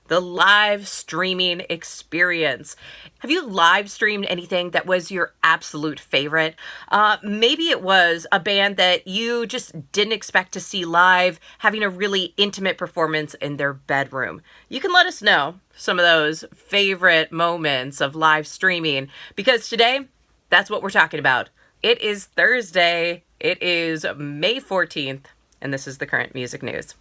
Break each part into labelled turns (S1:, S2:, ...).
S1: the live streaming experience. Have you live streamed anything that was your absolute favorite? Maybe it was a band that you just didn't expect to see live, having a really intimate performance in their bedroom. You can let us know some of those favorite moments of live streaming, because today, that's what we're talking about. It is Thursday. It is May 14th, and this is the current music news.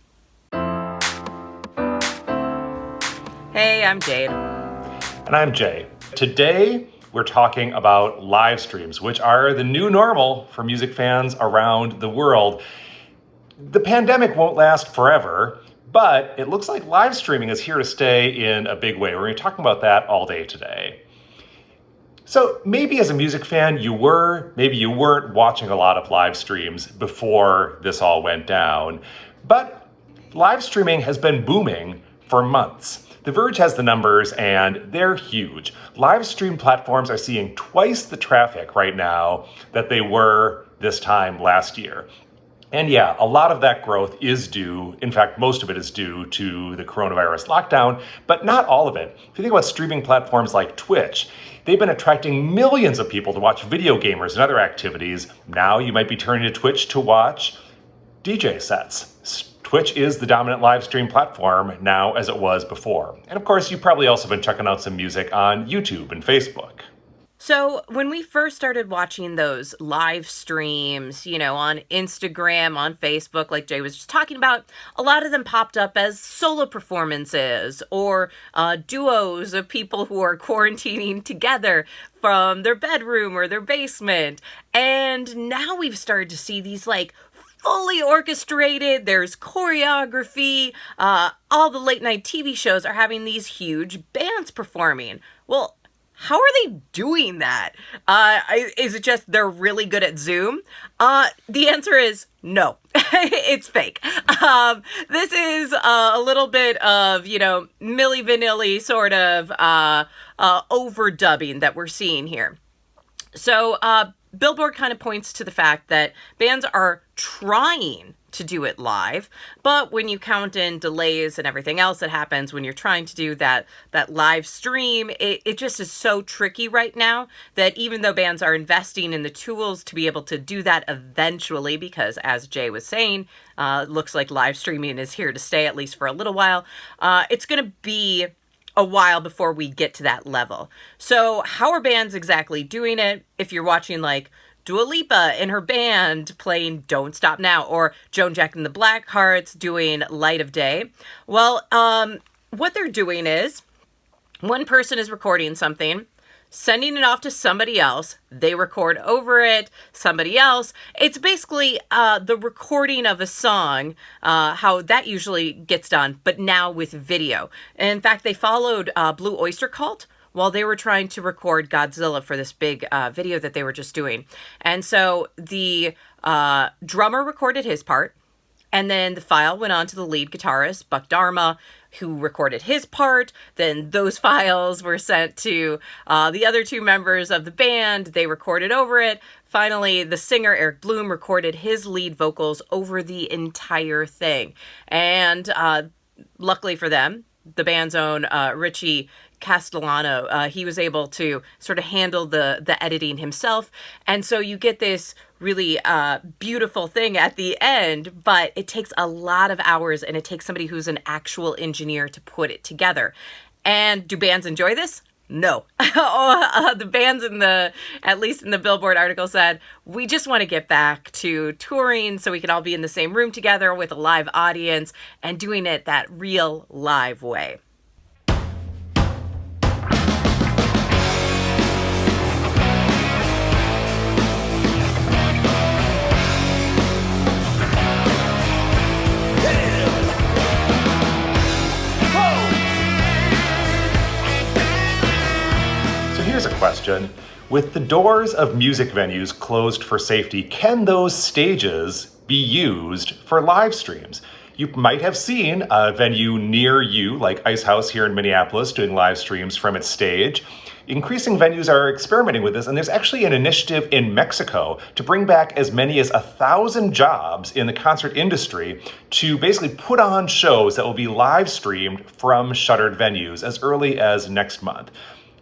S1: Hey, I'm Jade.
S2: And I'm Jay. Today, we're talking about live streams, which are the new normal for music fans around the world. The pandemic won't last forever, but it looks like live streaming is here to stay in a big way. We're going to be talking about that all day today. So maybe as a music fan, you were, maybe you weren't watching a lot of live streams before this all went down, but live streaming has been booming for months. The Verge has the numbers, and they're huge. Live stream platforms are seeing twice the traffic right now that they were this time last year. And yeah, a lot of that growth is due, in fact, most of it is due to the coronavirus lockdown, but not all of it. If you think about streaming platforms like Twitch, they've been attracting millions of people to watch video gamers and other activities. Now you might be turning to Twitch to watch DJ sets. Twitch is the dominant live stream platform now, as it was before. And of course, you've probably also been checking out some music on YouTube and Facebook.
S1: So when we first started watching those live streams, on Instagram, on Facebook, like Jay was just talking about, a lot of them popped up as solo performances or duos of people who are quarantining together from their bedroom or their basement. And now we've started to see these fully orchestrated, there's choreography, all the late night TV shows are having these huge bands performing. Well, how are they doing that? Is it just they're really good at Zoom? The answer is no. It's fake. This is a little bit of, Milli Vanilli sort of overdubbing that we're seeing here. So Billboard kind of points to the fact that bands are trying to do it live, but when you count in delays and everything else that happens when you're trying to do that live stream, it just is so tricky right now that even though bands are investing in the tools to be able to do that eventually, because as Jay was saying, looks like live streaming is here to stay, at least for a little while, it's going to be a while before we get to that level. So how are bands exactly doing it? If you're watching Dua Lipa and her band playing Don't Stop Now, or Joan Jett and the Blackhearts doing Light of Day, well, what they're doing is one person is recording something, sending it off to somebody else, they record over it, somebody else. It's basically the recording of a song, how that usually gets done, but now with video. And in fact, they followed Blue Oyster Cult while they were trying to record Godzilla for this big video that they were just doing. And so the drummer recorded his part, and then the file went on to the lead guitarist, Buck Dharma, who recorded his part. Then those files were sent to the other two members of the band. They recorded over it. Finally, the singer, Eric Bloom, recorded his lead vocals over the entire thing. And luckily for them, the band's own Richie Castellano, he was able to sort of handle the editing himself. And so you get this really beautiful thing at the end, but it takes a lot of hours, and it takes somebody who's an actual engineer to put it together. And do bands enjoy this? No. The bands at least in the Billboard article, said, we just want to get back to touring so we can all be in the same room together with a live audience and doing it that real live way.
S2: Here's a question. With the doors of music venues closed for safety, can those stages be used for live streams? You might have seen a venue near you, like Ice House here in Minneapolis, doing live streams from its stage. Increasing venues are experimenting with this, and there's actually an initiative in Mexico to bring back as many as 1,000 jobs in the concert industry to basically put on shows that will be live streamed from shuttered venues as early as next month.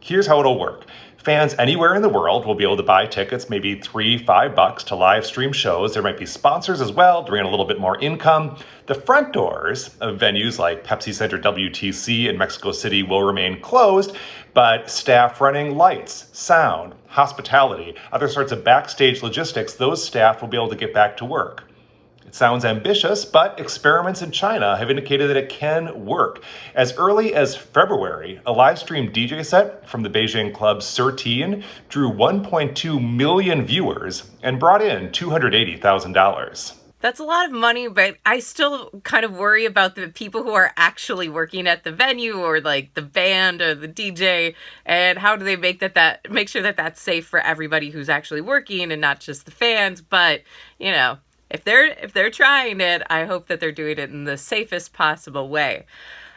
S2: Here's how it'll work. Fans anywhere in the world will be able to buy tickets, maybe $3-5 to live stream shows. There might be sponsors as well, to bring in a little bit more income. The front doors of venues like Pepsi Center WTC in Mexico City will remain closed, but staff running lights, sound, hospitality, other sorts of backstage logistics, those staff will be able to get back to work. It sounds ambitious, but experiments in China have indicated that it can work. As early as February, a live stream DJ set from the Beijing club 13 drew 1.2 million viewers and brought in $280,000.
S1: That's a lot of money, but I still kind of worry about the people who are actually working at the venue, or like the band or the DJ, and how do they make make sure that that's safe for everybody who's actually working and not just the fans. But, you know, if they're trying it, I hope that they're doing it in the safest possible way.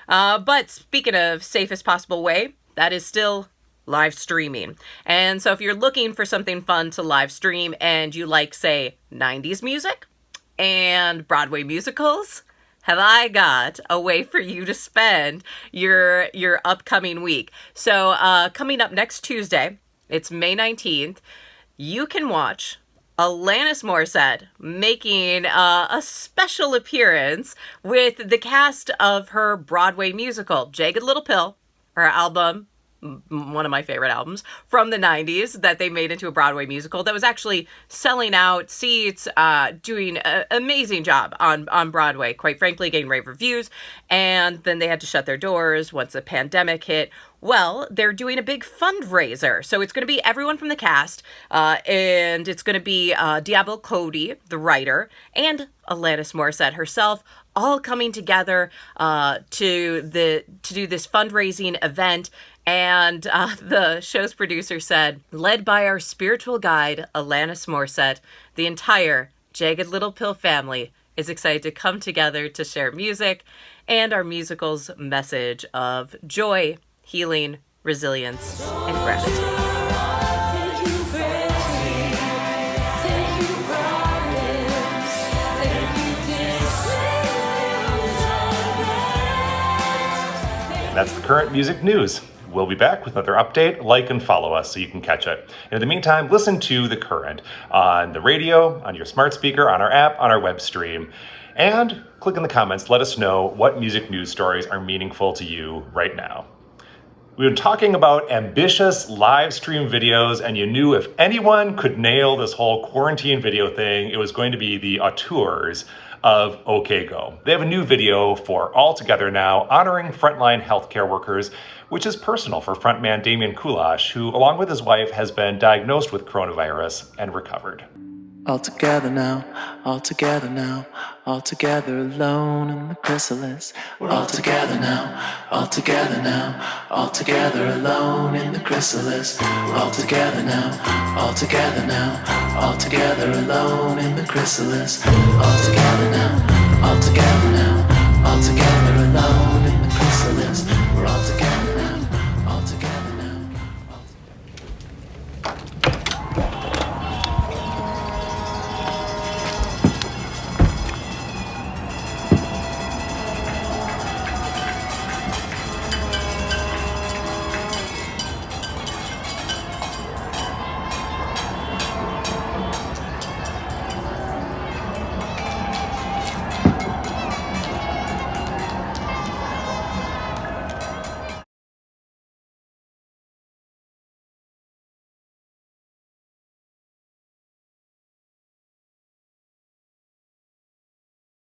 S1: But speaking of safest possible way, that is still live streaming. And so if you're looking for something fun to live stream and you like, say, 90s music and Broadway musicals, have I got a way for you to spend your upcoming week. So coming up next Tuesday, it's May 19th, you can watch Alanis Morissette making a special appearance with the cast of her Broadway musical, Jagged Little Pill, her album, one of my favorite albums from the 90s that they made into a Broadway musical that was actually selling out seats, doing an amazing job on Broadway, quite frankly, getting rave reviews. And then they had to shut their doors once the pandemic hit. Well, they're doing a big fundraiser. So it's going to be everyone from the cast, and it's going to be Diablo Cody, the writer, and Alanis Morissette herself, all coming together to do this fundraising event. And the show's producer said, led by our spiritual guide, Alanis Morissette, the entire Jagged Little Pill family is excited to come together to share music and our musical's message of joy, healing, resilience, and gratitude.
S2: That's the current music news. We'll be back with another update. Like and follow us so you can catch it. And in the meantime, listen to The Current on the radio, on your smart speaker, on our app, on our web stream. And click in the comments. Let us know what music news stories are meaningful to you right now. We've been talking about ambitious live stream videos, and you knew if anyone could nail this whole quarantine video thing, it was going to be the auteurs of OK Go. They have a new video for All Together Now, honoring frontline healthcare workers, which is personal for frontman Damian Kulash, who, along with his wife, has been diagnosed with coronavirus and recovered.
S3: All together now, all together now, all together alone in the chrysalis. We're all together now, all together now, all together alone in the chrysalis. We're all together now, all together now, all together alone in the chrysalis. All together now, all together now, all together